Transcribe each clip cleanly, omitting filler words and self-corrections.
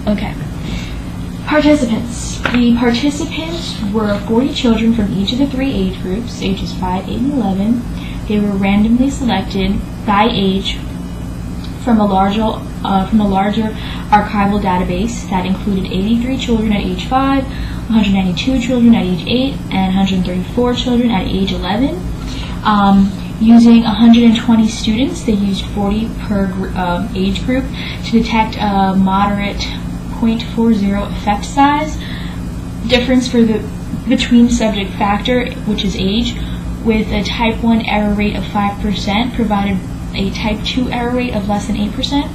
Okay. Participants. The participants were 40 children from each of the 3 age groups, ages 5, 8, and 11. They were randomly selected by age from a larger archival database that included 83 children at age 5, 192 children at age 8, and 134 children at age 11. Using 120 students, they used 40 per age group to detect a moderate 0.40 effect size difference between subject factor, which is age, with a type 1 error rate of 5%, provided a type 2 error rate of less than 8%.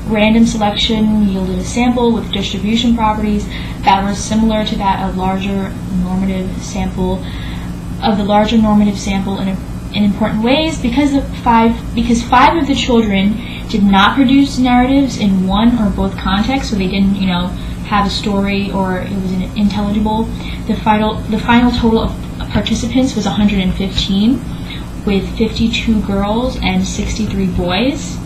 Random selection yielded a sample with distribution properties that were similar to that of the larger normative sample in important ways. Because 5 of the children did not produce narratives in one or both contexts, so they didn't, have a story or it was intelligible. The final total of participants was 115, with 52 girls and 63 boys.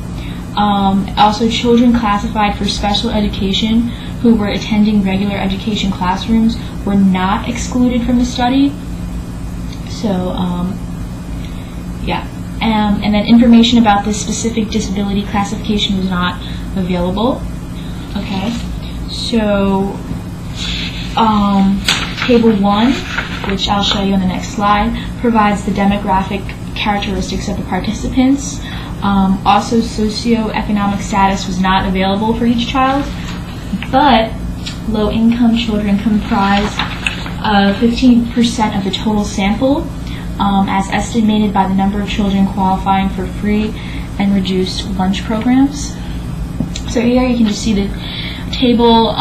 Also, children classified for special education who were attending regular education classrooms were not excluded from the study. So, and then information about this specific disability classification was not available. Okay, so Table 1, which I'll show you on the next slide, provides the demographic characteristics of the participants. Also, socioeconomic status was not available for each child, but low-income children comprise 15% of the total sample, as estimated by the number of children qualifying for free and reduced lunch programs. So here you can just see the table.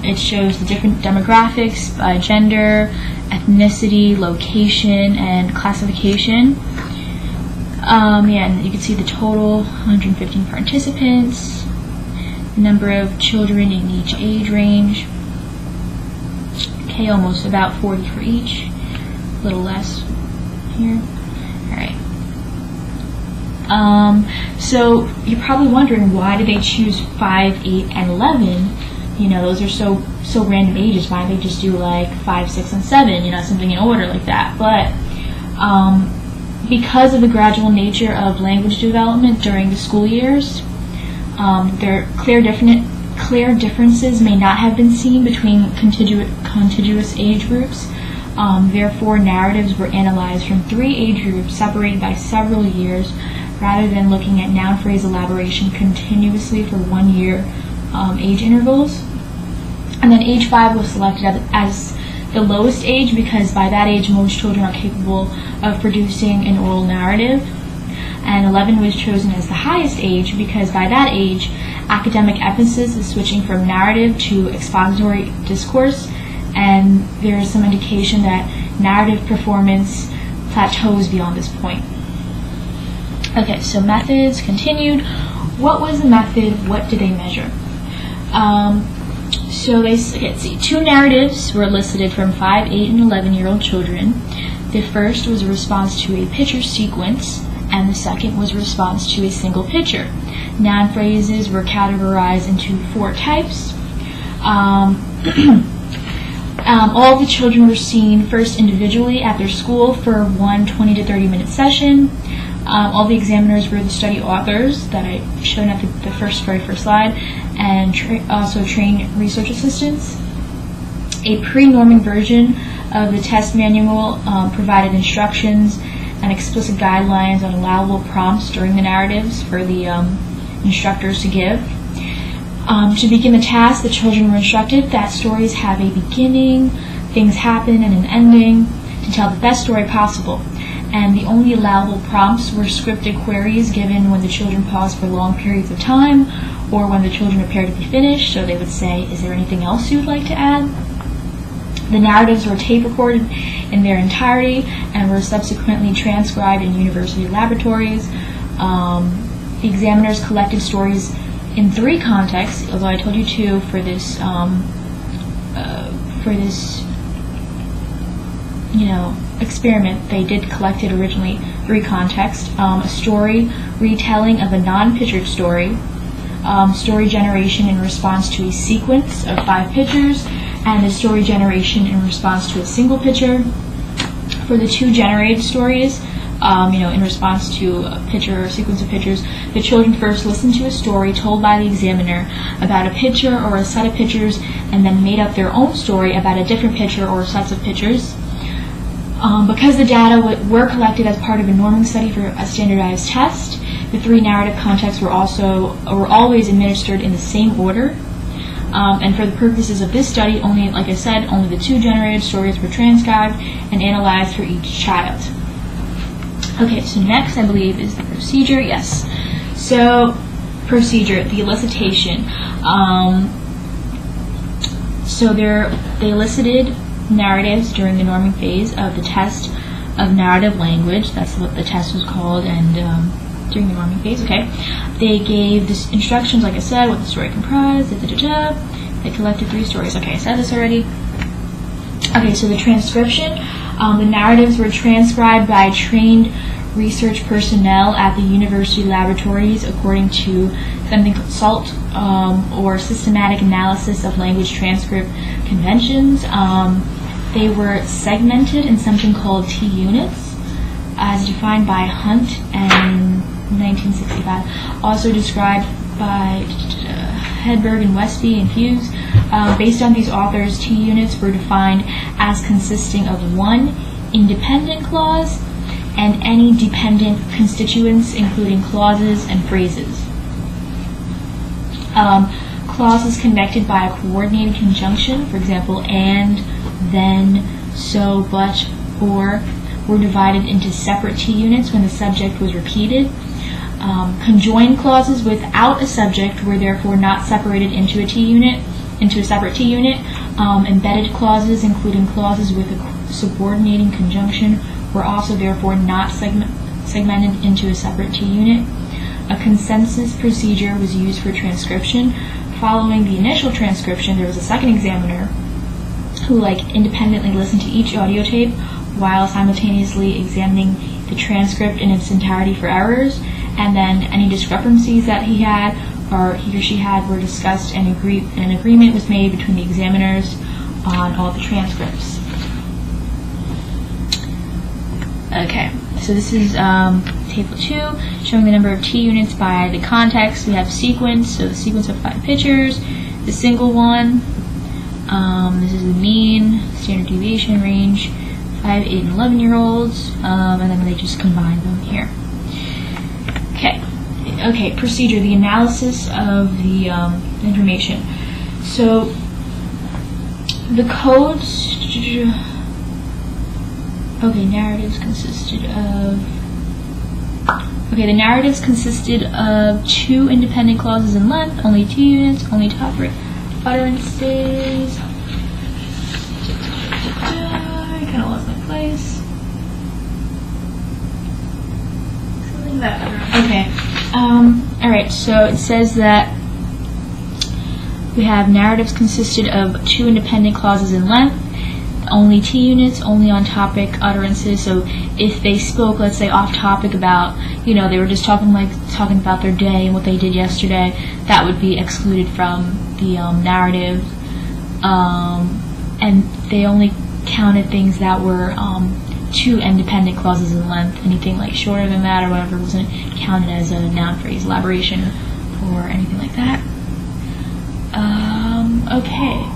It shows the different demographics by gender, ethnicity, location, and classification. And you can see the total 115 participants, the number of children in each age range. Okay, almost about 40 for each, a little less here. Alright. So you're probably wondering, why did they choose 5, 8, and 11? Those are so random ages. Why don't they just do like 5, 6, and 7? Something in order like that. But because of the gradual nature of language development during the school years, there clear differences may not have been seen between contiguous age groups. Therefore, narratives were analyzed from 3 age groups separated by several years, rather than looking at noun phrase elaboration continuously for 1 year age intervals. And then age 5 was selected as the lowest age because by that age most children are capable of producing an oral narrative. And 11 was chosen as the highest age because by that age academic emphasis is switching from narrative to expository discourse, and there is some indication that narrative performance plateaus beyond this point. Okay, so methods continued. What was the method? What did they measure? So let's see. 2 narratives were elicited from 5, 8, and 11-year-old children. The first was a response to a picture sequence, and the second was a response to a single picture. Noun phrases were categorized into 4 types. All the children were seen first individually at their school for one 20 to 30 minute session. All the examiners were the study authors that I showed at the very first slide, and also trained research assistants. A pre-Norman version of the test manual provided instructions and explicit guidelines on allowable prompts during the narratives for the instructors to give. To begin the task, the children were instructed that stories have a beginning, things happen, and an ending to tell the best story possible. And the only allowable prompts were scripted queries given when the children paused for long periods of time or when the children appeared to be finished. So they would say, "Is there anything else you would like to add?" The narratives were tape recorded in their entirety and were subsequently transcribed in university laboratories. The examiners collected stories in 3 contexts, although I told you 2 for this experiment. They did collect it originally 3 contexts: a story retelling of a non-pictured story, story generation in response to a sequence of 5 pictures, and the story generation in response to a single picture. For the 2 generated stories, in response to a picture or sequence of pictures, the children first listened to a story told by the examiner about a picture or a set of pictures, and then made up their own story about a different picture or sets of pictures. Because the data were collected as part of a norming study for a standardized test, the 3 narrative contexts were always administered in the same order. And for the purposes of this study, only the 2 generated stories were transcribed and analyzed for each child. Okay, so next I believe is the procedure. Yes. So, procedure, the elicitation. They elicited narratives during the norming phase of the test of narrative language. That's what the test was called, and during the norming phase, okay. They gave the instructions, like I said, what the story comprised, They collected 3 stories. Okay, I said this already. Okay, so the transcription. The narratives were transcribed by trained research personnel at the university laboratories according to something called SALT, or systematic analysis of language transcript conventions. They were segmented in something called T units, as defined by Hunt in 1965. Also described by Hedberg and Westby and Hughes. Based on these authors, T units were defined as consisting of 1 independent clause and any dependent constituents, including clauses and phrases. Clauses connected by a coordinated conjunction, for example, and, then, so, but, or, were divided into separate T units when the subject was repeated. Conjoined clauses without a subject were therefore not separated into a separate T unit. Embedded clauses, including clauses with a subordinating conjunction, were also therefore not segmented into a separate T unit. A consensus procedure was used for transcription. Following the initial transcription, there was a second examiner who independently listened to each audio tape while simultaneously examining the transcript in its entirety for errors, and then any discrepancies that he or she had were discussed, and an agreement was made between the examiners on all the transcripts. Okay, so this is table 2, showing the number of T units by the context. We have sequence, so the sequence of 5 pictures, the single one, this is the mean, standard deviation range, 5, 8, and 11-year-olds, and then they just combine them here. Okay, procedure, the analysis of the information. So, the codes, the narratives consisted of 2 independent clauses in length, only 2 units, only top utterances. I kind of lost my place. Something that. Okay. Alright, so it says that we have narratives consisted of 2 independent clauses in length, only T units, only on topic utterances. So if they spoke, let's say, off topic about, they were just talking about their day and what they did yesterday, that would be excluded from the narrative. And they only counted things that were 2 independent clauses in length. Anything shorter than that or whatever wasn't counted as a noun phrase, elaboration, or anything like that. Okay.